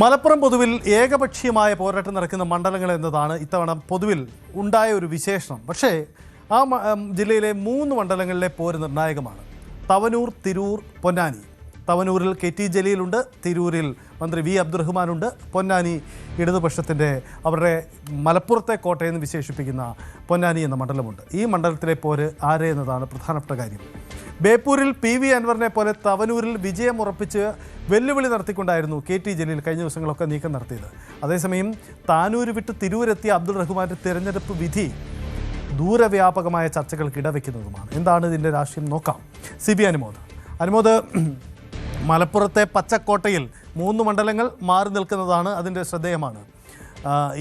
മലപ്പുറം പൊതുവിൽ ഏകപക്ഷീയമായ പോരാട്ടം നടക്കുന്ന മണ്ഡലങ്ങൾ എന്നതാണ് ഇത്തവണ പൊതുവിൽ ഉണ്ടായ ഒരു വിശേഷണം. പക്ഷേ ആ ജില്ലയിലെ 3 മണ്ഡലങ്ങളിലെ പോര് നിർണായകമാണ്. തവനൂർ, തിരൂർ, പൊന്നാനി. തവനൂരിൽ KT ജലീലുണ്ട്, തിരൂരിൽ മന്ത്രി V അബ്ദുറഹ്മാനുണ്ട്, പൊന്നാനി ഇടതുപക്ഷത്തിൻ്റെ അവരുടെ മലപ്പുറത്തെ കോട്ടയെന്ന് വിശേഷിപ്പിക്കുന്ന പൊന്നാനി എന്ന മണ്ഡലമുണ്ട്. ഈ മണ്ഡലത്തിലെ പോര് ആരെ എന്നതാണ് പ്രധാനപ്പെട്ട കാര്യം. ബേപ്പൂരിൽ PV അൻവറിനെ പോലെ തവനൂരിൽ വിജയം ഉറപ്പിച്ച് വെല്ലുവിളി നടത്തിക്കൊണ്ടായിരുന്നു KT ജലീൽ കഴിഞ്ഞ ദിവസങ്ങളൊക്കെ നീക്കം നടത്തിയത്. അതേസമയം താനൂര് വിട്ട് തിരൂരെത്തിയ അബ്ദുൾ റഹ്മാന്റെ തിരഞ്ഞെടുപ്പ് വിധി ദൂരവ്യാപകമായ ചർച്ചകൾക്ക് ഇടവെക്കുന്നതുമാണ്. എന്താണ് ഇതിൻ്റെ രാഷ്ട്രീയം നോക്കാം. CB അനുമോദ്, മലപ്പുറത്തെ പച്ചക്കോട്ടയിൽ 3 മണ്ഡലങ്ങൾ മാറി നിൽക്കുന്നതാണ് അതിൻ്റെ ശ്രദ്ധേയമാണ്.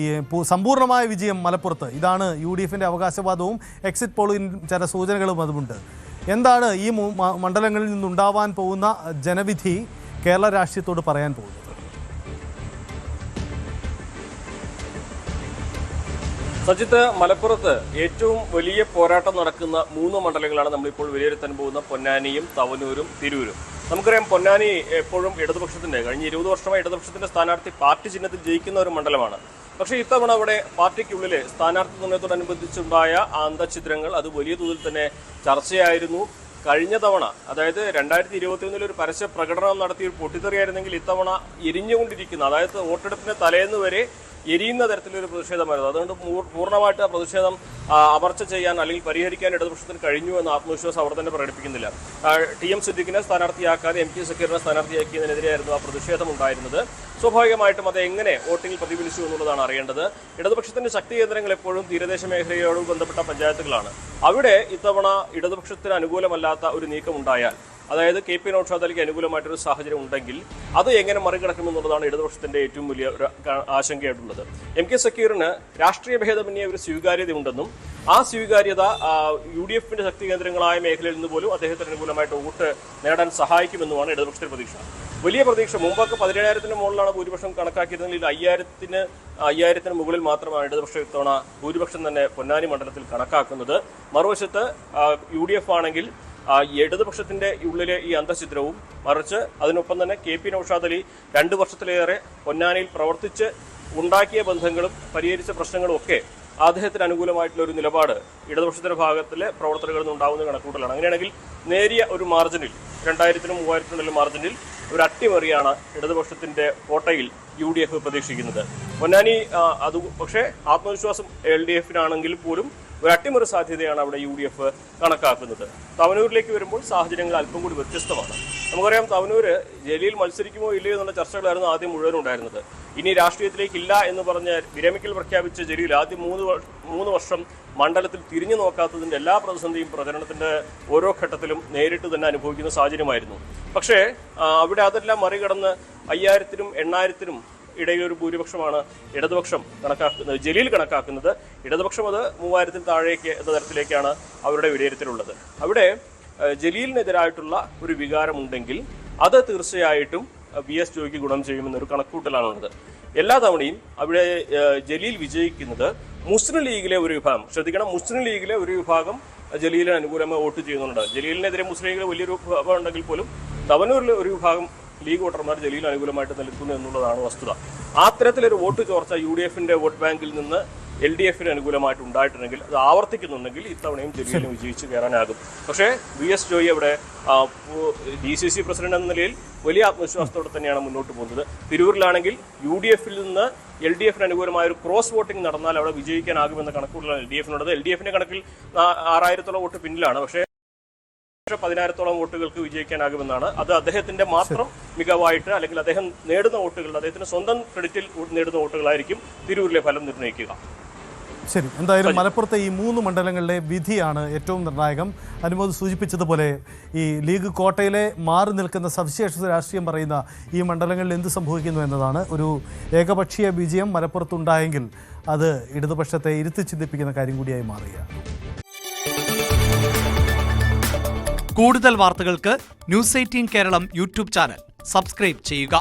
ഈ സമ്പൂർണ്ണമായ വിജയം മലപ്പുറത്ത്, ഇതാണ് UDFിൻ്റെ അവകാശവാദവും എക്സിറ്റ് പോളിൽ ചില സൂചനകളും അതുമുണ്ട്. എന്താണ് ഈ മണ്ഡലങ്ങളിൽ നിന്നുണ്ടാവാൻ പോകുന്ന ജനവിധി കേരള രാഷ്ട്രീയത്തോട് പറയാൻ പോകുന്നത്? സജിത്ത്, മലപ്പുറത്ത് ഏറ്റവും വലിയ പോരാട്ടം നടക്കുന്ന 3 മണ്ഡലങ്ങളാണ് നമ്മളിപ്പോൾ വിലയിരുത്താൻ പോകുന്ന പൊന്നാനിയും തവനൂരും തിരൂരും. നമുക്കറിയാം, പൊന്നാനി എപ്പോഴും ഇടതുപക്ഷത്തിന്റെ കഴിഞ്ഞ 20 വർഷമായി ഇടതുപക്ഷത്തിന്റെ സ്ഥാനാർത്ഥി പാർട്ടി ചിഹ്നത്തിൽ ജയിക്കുന്ന ഒരു മണ്ഡലമാണ്. പക്ഷേ ഇത്തവണ അവിടെ പാർട്ടിക്കുള്ളിലെ സ്ഥാനാർത്ഥി നിർണയത്തോടനുബന്ധിച്ചുണ്ടായ അന്തഛിദ്രങ്ങൾ അത് വലിയ തോതിൽ തന്നെ ചർച്ചയായിരുന്നു. കഴിഞ്ഞ തവണ, അതായത് 2021 ഒരു പരസ്യ പ്രകടനം നടത്തിയ ഒരു പൊട്ടിത്തെറിയായിരുന്നെങ്കിൽ ഇത്തവണ എരിഞ്ഞുകൊണ്ടിരിക്കുന്ന, അതായത് വോട്ടെടുപ്പിന്റെ തലേന്ന് വരെ എരിയുന്ന തരത്തിലൊരു പ്രതിഷേധമായിരുന്നു. അതുകൊണ്ട് പൂർണ്ണമായിട്ട് ആ പ്രതിഷേധം അമർച്ച ചെയ്യാൻ അല്ലെങ്കിൽ പരിഹരിക്കാൻ ഇടതുപക്ഷത്തിന് കഴിഞ്ഞു എന്ന ആത്മവിശ്വാസം അവർ തന്നെ പ്രകടിപ്പിക്കുന്നില്ല. TM സിദ്ദിഖിനെ സ്ഥാനാർത്ഥിയാക്കാതെ MK സക്കീറിനെ സ്ഥാനാർത്ഥിയാക്കിയതിനെതിരെയായിരുന്നു ആ പ്രതിഷേധം ഉണ്ടായിരുന്നത്. സ്വാഭാവികമായിട്ടും അത് എങ്ങനെ വോട്ടിംഗിൽ പ്രതിഫലിച്ചു എന്നുള്ളതാണ് അറിയേണ്ടത്. ഇടതുപക്ഷത്തിന്റെ ശക്തി കേന്ദ്രങ്ങൾ എപ്പോഴും തീരദേശ മേഖലയോട് ബന്ധപ്പെട്ട പഞ്ചായത്തുകളാണ്. അവിടെ ഇത്തവണ ഇടതുപക്ഷത്തിന് അനുകൂലമല്ലാത്ത ഒരു നീക്കം ഉണ്ടായാൽ, അതായത് KP നൗഷാദ് അലിക്ക് അനുകൂലമായിട്ടൊരു സാഹചര്യം ഉണ്ടെങ്കിൽ അത് എങ്ങനെ മറികടക്കുമെന്നുള്ളതാണ് ഇടതുപക്ഷത്തിന്റെ ഏറ്റവും വലിയ ഒരു ആശങ്കയായിട്ടുള്ളത്. MK സക്കീറിന് രാഷ്ട്രീയ ഭേദമന്യേ ഒരു സ്വീകാര്യത ഉണ്ടെന്നും ആ സ്വീകാര്യത UDFിന്റെ ശക്തി കേന്ദ്രങ്ങളായ മേഖലയിൽ നിന്ന് പോലും അദ്ദേഹത്തിന് അനുകൂലമായിട്ട് വോട്ട് നേടാൻ സഹായിക്കുമെന്നുമാണ് ഇടതുപക്ഷത്തിന്റെ പ്രതീക്ഷ. വലിയ പ്രതീക്ഷ. മുമ്പൊക്കെ 17,000-ന് മുകളിലാണ് ഭൂരിപക്ഷം കണക്കാക്കിയിരുന്നെങ്കിൽ 5,000-ന് മുകളിൽ മാത്രമാണ് ഇടതുപക്ഷം ഇത്തവണ ഭൂരിപക്ഷം തന്നെ പൊന്നാനി മണ്ഡലത്തിൽ കണക്കാക്കുന്നത്. മറുവശത്ത് UDF ആണെങ്കിൽ ഇടതുപക്ഷത്തിന്റെ ഉള്ളിലെ ഈ അന്തഛിദ്രവും, മറിച്ച് അതിനൊപ്പം തന്നെ KP നൗഷാദ് അലി 2 വർഷത്തിലേറെ പൊന്നാനിയിൽ പ്രവർത്തിച്ച് ഉണ്ടാക്കിയ ബന്ധങ്ങളും പരിഹരിച്ച പ്രശ്നങ്ങളും ഒക്കെ അദ്ദേഹത്തിന് അനുകൂലമായിട്ടുള്ള ഒരു നിലപാട് ഇടതുപക്ഷത്തിന്റെ ഭാഗത്തിലെ പ്രവർത്തനങ്ങളിൽ നിന്നുണ്ടാകുന്ന കണക്കൂട്ടലാണ്. അങ്ങനെയാണെങ്കിൽ നേരിയ ഒരു മാർജിനിൽ, 2,000-നും 3,000-നും മാർജിനിൽ ഒരു അട്ടിമറിയാണ് ഇടതുപക്ഷത്തിന്റെ കോട്ടയിൽ UDF പ്രതീക്ഷിക്കുന്നത്. പൊന്നാനി അത് പക്ഷേ ആത്മവിശ്വാസം LDFിനാണെങ്കിൽ പോലും ഒരു അട്ടിമറി സാധ്യതയാണ് അവിടെ UDF കണക്കാക്കുന്നത്. തവനൂരിലേക്ക് വരുമ്പോൾ സാഹചര്യങ്ങൾ അല്പം കൂടി വ്യത്യസ്തമാണ്. നമുക്കറിയാം, തവനൂര് ജലീൽ മത്സരിക്കുമോ ഇല്ലയോ എന്നുള്ള ചർച്ചകളായിരുന്നു ആദ്യം മുഴുവൻ ഉണ്ടായിരുന്നത്. ഇനി രാഷ്ട്രീയത്തിലേക്കില്ല എന്ന് പറഞ്ഞ് വിരമിക്കൽ പ്രഖ്യാപിച്ച ജലീൽ ആദ്യം 3 വർഷം മണ്ഡലത്തിൽ തിരിഞ്ഞു നോക്കാത്തതിന്റെ എല്ലാ പ്രതിസന്ധിയും പ്രചരണത്തിന്റെ ഓരോ ഘട്ടത്തിലും നേരിട്ട് തന്നെ അനുഭവിക്കുന്ന സാഹചര്യമായിരുന്നു. പക്ഷേ അവിടെ അതെല്ലാം മറികടന്ന് 5,000-നും 8,000-നും ഇടയിലൊരു ഭൂരിപക്ഷമാണ് ഇടതുപക്ഷം കണക്കാക്കുന്നത്, ജലീൽ കണക്കാക്കുന്നത്. ഇടതുപക്ഷം അത് 3,000-ൽ താഴേക്ക് എന്ന തരത്തിലേക്കാണ് അവരുടെ വിലയിരുത്തലുള്ളത്. അവിടെ ജലീലിനെതിരായിട്ടുള്ള ഒരു വികാരമുണ്ടെങ്കിൽ അത് തീർച്ചയായിട്ടും VS ജോയിക്ക് ഗുണം ചെയ്യുമെന്നൊരു കണക്കൂട്ടലാണുള്ളത്. എല്ലാ തവണയും അവിടെ ജലീൽ വിജയിക്കുന്നത് മുസ്ലിം ലീഗിലെ ഒരു വിഭാഗം, ശ്രദ്ധിക്കണം, മുസ്ലിം ലീഗിലെ ഒരു വിഭാഗം ജലീലിന് അനുകൂലമായി വോട്ട് ചെയ്യുന്നുണ്ട്. ജലീലിനെതിരെ മുസ്ലിം ലീഗിലെ വലിയൊരു വിഭാഗം ഉണ്ടെങ്കിൽ പോലും തവനൂരിലെ ഒരു വിഭാഗം ലീഗ് വോട്ടർമാർ ജലീൽ അനുകൂലമായിട്ട് നിൽക്കുന്നു എന്നുള്ളതാണ് വസ്തുത. ആ തരത്തിലൊരു വോട്ട് ചോർച്ച UDFിന്റെ വോട്ട് ബാങ്കിൽ നിന്ന് LDFിന് അനുകൂലമായിട്ട് ഉണ്ടായിട്ടുണ്ടെങ്കിൽ, അത് ആവർത്തിക്കുന്നുണ്ടെങ്കിൽ ഇത്തവണയും ജലീലിന് വിജയിച്ച് കയറാനാകും. പക്ഷേ VS ജോയി അവിടെ DCC പ്രസിഡന്റ് എന്ന നിലയിൽ വലിയ ആത്മവിശ്വാസത്തോടെ തന്നെയാണ് മുന്നോട്ട് പോകുന്നത്. തിരൂരിലാണെങ്കിൽ UDFിൽ നിന്ന് LDFിന് അനുകൂലമായ ഒരു ക്രോസ് വോട്ടിംഗ് നടന്നാൽ അവിടെ വിജയിക്കാനാകുമെന്ന കണക്കുകളാണ് LDFിനുള്ളത്. LDFിന്റെ കണക്കിൽ 6,000-ഓളം വോട്ട് പിന്നിലാണ്. പക്ഷേ 10,000-ഓളം വോട്ടുകൾക്ക് വിജയിക്കാനാകുമെന്നാണ്. അത് അദ്ദേഹത്തിന്റെ മാത്രം മികവായിട്ട്, അല്ലെങ്കിൽ അദ്ദേഹം നേടുന്ന വോട്ടുകൾ, അദ്ദേഹത്തിന്റെ സ്വന്തം ക്രെഡിറ്റിൽ നേടുന്ന വോട്ടുകളായിരിക്കും തിരൂരിലെ ഫലം നിർണ്ണയിക്കുക. ശരി, എന്തായാലും മലപ്പുറത്തെ ഈ 3 മണ്ഡലങ്ങളിലെ വിധിയാണ് ഏറ്റവും നിർണായകം. അനുമോദ് സൂചിപ്പിച്ചതുപോലെ ഈ ലീഗ് കോട്ടയിലെ മാറി നിൽക്കുന്ന സവിശേഷ രാഷ്ട്രീയം പറയുന്ന ഈ മണ്ഡലങ്ങളിൽ എന്ത് സംഭവിക്കുന്നു എന്നതാണ്. ഒരു ഏകപക്ഷീയ വിജയം മലപ്പുറത്തുണ്ടായെങ്കിൽ അത് ഇടതുപക്ഷത്തെ ഇരുത്തി ചിന്തിപ്പിക്കുന്ന കാര്യം കൂടിയായി മാറുകയാണ്. കൂടുതൽ വാർത്തകൾക്ക് News 18 Keralam YouTube channel subscribe ചെയ്യുക.